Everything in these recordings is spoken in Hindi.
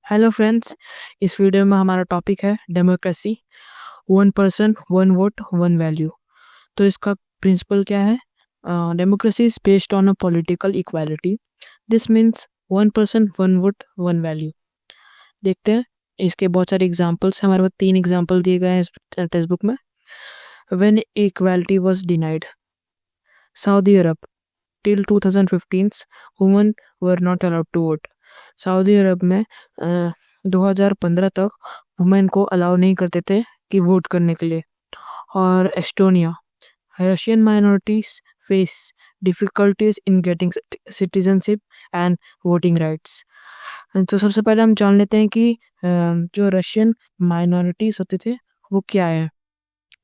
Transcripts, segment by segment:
हेलो फ्रेंड्स, इस वीडियो में हमारा टॉपिक है democracy. One person one vote one value. तो इसका प्रिंसिपल क्या है? Democracy is based on a political equality. This means one person one vote one value. देखते हैं, इसके बहुत सारे एग्जाम्पल्स हैं। हमारे पास 3 एग्जाम्पल दिए गए हैं इस टेक्स्ट बुक में। When equality was denied, Saudi Arab till 2015 women were not allowed to vote. Saudi Arab में 2015 तक वुमेन को अलाउ नहीं करते थे कि वोट करने के लिए। और Estonia, Russian minorities face difficulties in getting citizenship and voting rights. तो सबसे पहले हम जान लेते हैं कि जो रशियन माइनॉरिटीज होते थे वो क्या है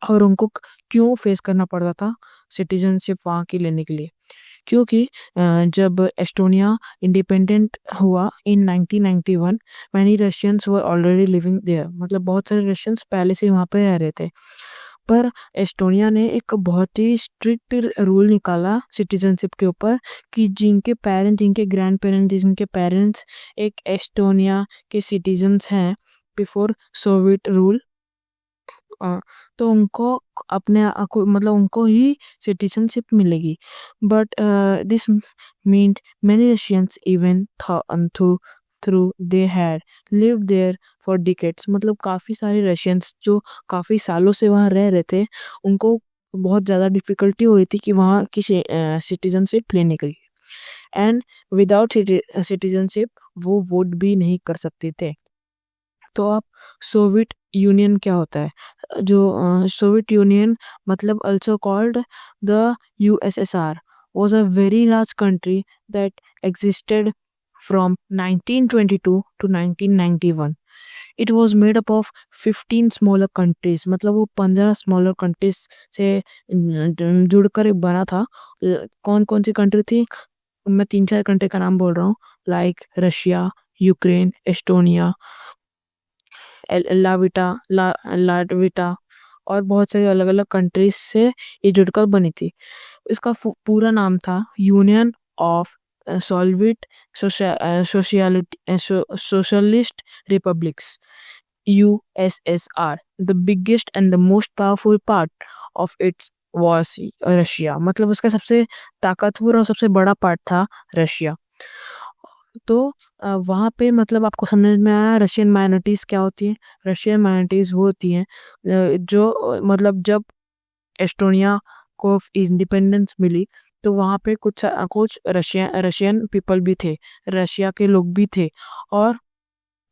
और उनको क्यों फेस करना पड़ता था सिटीजनशिप वहाँ की लेने के लिए। क्योंकि जब एस्टोनिया इंडिपेंडेंट हुआ in 1991, many Russians were already living there. मतलब बहुत सारे रशियंस पहले से वहाँ पे रह रहे थे। पर एस्टोनिया ने एक बहुत ही स्ट्रिक्ट रूल निकाला सिटीजनशिप के ऊपर कि जिनके पेरेंट्स, जिनके ग्रैंड पेरेंट्स, जिनके पेरेंट्स एक एस्टोनिया के सिटीजन्स हैं बिफोर सोवियत रूल, तो उनको मतलब उनको ही सिटीजनशिप मिलेगी। But this meant many Russians even though they had lived there for decades. मतलब काफ़ी सारे रशियंस जो काफ़ी सालों से वहाँ रह रहे थे, उनको बहुत ज़्यादा डिफिकल्टी हुई थी कि वहाँ की सिटीजनशिप लेने के लिए। एंड विदाउट सिटीजनशिप वो वोट भी नहीं कर सकते थे। तो अब सोवियत यूनियन क्या होता है? जो सोवियत यूनियन मतलब also called the USSR was a very large country that existed from 1922 to 1991. It was made up of 15 smaller countries। मतलब वो 15 smaller countries से जुड़कर एक बना था। कौन कौन सी कंट्री थी? मैं 3-4 कंट्री का नाम बोल रहा हूँ, लाइक रशिया, यूक्रेन, एस्टोनिया, लाटविटा और बहुत सारी अलग अलग कंट्रीज से ये जुड़कर बनी थी। इसका पूरा नाम था union of Soviet socialist republics, USSR। The biggest and the most powerful part of its was Russia. मतलब उसका सबसे ताकतवर और सबसे बड़ा पार्ट था रशिया। तो वहाँ पे मतलब आपको समझ में आया रशियन माइनॉरिटीज क्या होती है? रशियन माइनॉरिटीज वो होती हैं जो मतलब जब एस्टोनिया को इंडिपेंडेंस मिली तो वहाँ पे कुछ कुछ रशियन पीपल भी थे, रशिया के लोग भी थे। और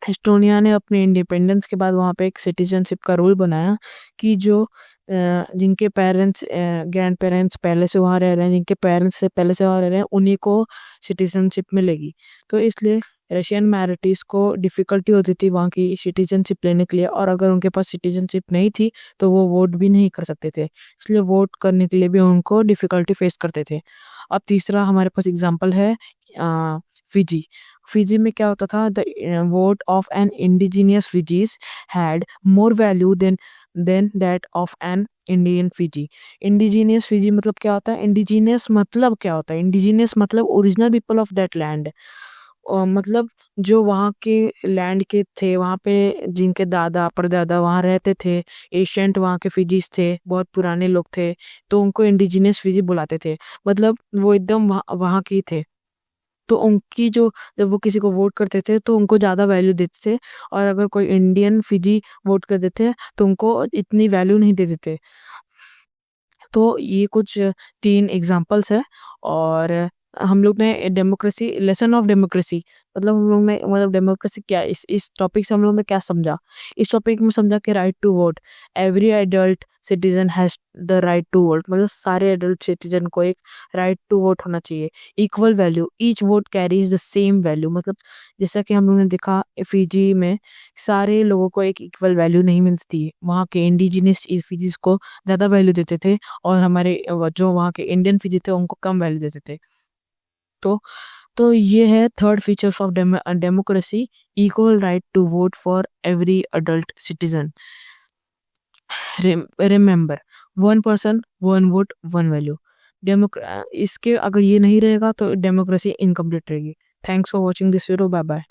एस्टोनिया ने अपने इंडिपेंडेंस के बाद वहाँ पे एक सिटीजनशिप का रूल बनाया कि जो जिनके पेरेंट्स, ग्रैंड पेरेंट्स पहले से वहाँ रह रहे हैं, जिनके पेरेंट्स से पहले से वहाँ रह रहे हैं, उन्हीं को सिटीजनशिप मिलेगी। तो इसलिए रशियन माइनॉरिटीज को डिफिकल्टी होती थी वहाँ की सिटीजनशिप लेने के लिए, और अगर उनके पास सिटीजनशिप नहीं थी तो वो वोट भी नहीं कर सकते थे। इसलिए वोट करने के लिए भी उनको डिफिकल्टी फेस करते थे। अब तीसरा हमारे पास एग्जाम्पल है फिजी। फिजी में क्या होता था? The vote of an indigenous Fijians had more value than that of an Indian Fiji. Indigenous Fiji मतलब क्या होता है? इंडिजिनियस मतलब क्या होता है? इंडिजिनियस मतलब original people of that land. मतलब जो वहाँ के लैंड के थे, वहाँ पे जिनके दादा परदादा वहाँ रहते थे, एशियंट वहाँ के फिजीज थे, बहुत पुराने लोग थे, तो उनको इंडिजिनियस फिजी बुलाते थे। मतलब वो एकदम वहाँ की थे। तो उनकी जो जब वो किसी को वोट करते थे तो उनको ज़्यादा वैल्यू देते थे, और अगर कोई इंडियन फिजी वोट कर देते तो उनको इतनी वैल्यू नहीं देते थे। तो ये कुछ 3 एग्जांपल्स है। और हम लोग ने डेमोक्रेसी, लेसन ऑफ डेमोक्रेसी, मतलब हम लोग ने मतलब डेमोक्रेसी क्या, इस टॉपिक से हम लोग ने क्या समझा? इस टॉपिक में समझा कि right to vote, every adult citizen has the right to vote. मतलब सारे एडल्ट सिटीजन को एक राइट टू वोट होना चाहिए। Equal value, each vote carries the same value. मतलब जैसा कि हम लोग ने देखा फिजी में सारे लोगों को एक इक्वल वैल्यू नहीं मिलती थी। वहाँ के इंडिजिनियस फिजीज को ज़्यादा वैल्यू देते थे, और हमारे जो वहाँ के इंडियन फिजी थे उनको कम वैल्यू देते थे। तो तो ये है third features of democracy, equal right to vote for every adult citizen. Remember, one person one vote one value. इसके अगर ये नहीं रहेगा तो डेमोक्रेसी इनकम्प्लीट रहेगी। Thanks for watching this video. Bye bye.